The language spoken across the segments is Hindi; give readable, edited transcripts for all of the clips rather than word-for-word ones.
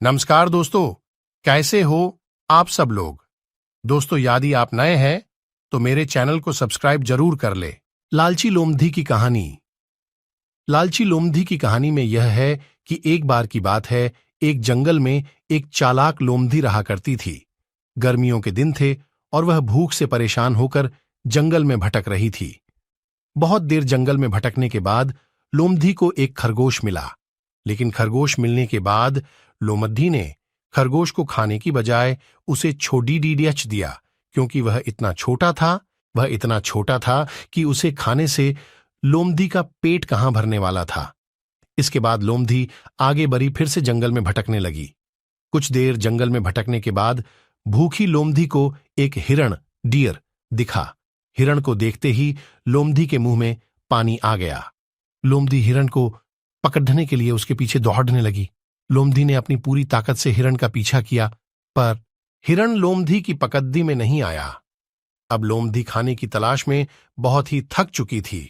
नमस्कार दोस्तों, कैसे हो आप सब लोग। दोस्तों, यदि आप नए हैं तो मेरे चैनल को सब्सक्राइब जरूर कर ले। लालची लोमधी की कहानी। लालची लोमधी की कहानी में यह है कि एक बार की बात है, एक जंगल में एक चालाक लोमधी रहा करती थी। गर्मियों के दिन थे और वह भूख से परेशान होकर जंगल में भटक रही थी। बहुत देर जंगल में भटकने के बाद लोमधी को एक खरगोश मिला, लेकिन खरगोश मिलने के बाद लोमधी ने खरगोश को खाने की बजाय उसे छोड़ीडीडीएच दिया, क्योंकि वह इतना छोटा था कि उसे खाने से लोमधी का पेट कहां भरने वाला था। इसके बाद लोमधी आगे बढ़ी, फिर से जंगल में भटकने लगी। कुछ देर जंगल में भटकने के बाद भूखी लोमधी को एक हिरण डियर दिखा। हिरण को देखते ही लोमधी के मुंह में पानी आ गया। लोमधी हिरण को पकड़ने के लिए उसके पीछे दौड़ने लगी। लोमधी ने अपनी पूरी ताकत से हिरण का पीछा किया, पर हिरण लोमधी की पकड़नी में नहीं आया। अब लोमधी खाने की तलाश में बहुत ही थक चुकी थी।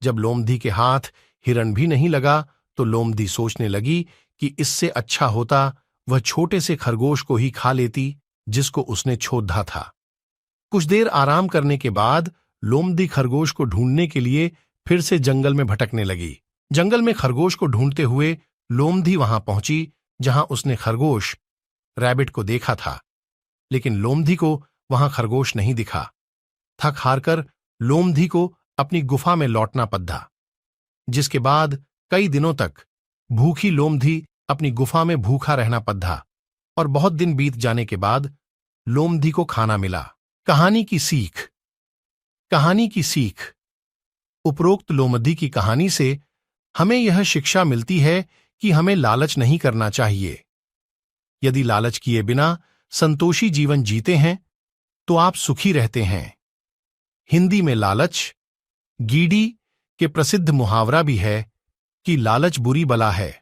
जब लोमधी के हाथ हिरण भी नहीं लगा तो लोमधी सोचने लगी कि इससे अच्छा होता वह छोटे से खरगोश को ही खा लेती जिसको उसने छोड़ा था। कुछ देर आराम करने के बाद लोमधी खरगोश को ढूंढने के लिए फिर से जंगल में भटकने लगी। जंगल में खरगोश को ढूंढते हुए लोमधी वहां पहुंची जहां उसने खरगोश रैबिट को देखा था, लेकिन लोमधी को वहां खरगोश नहीं दिखा। थक हारकर लोमधी को अपनी गुफा में लौटना पड़ा, जिसके बाद कई दिनों तक भूखी लोमधी अपनी गुफा में भूखा रहना पड़ा और बहुत दिन बीत जाने के बाद लोमधी को खाना मिला। कहानी की सीख। उपरोक्त लोमधी की कहानी से हमें यह शिक्षा मिलती है कि हमें लालच नहीं करना चाहिए। यदि लालच किए बिना संतोषी जीवन जीते हैं तो आप सुखी रहते हैं। हिंदी में लालच गीडी के प्रसिद्ध मुहावरा भी है कि लालच बुरी बला है।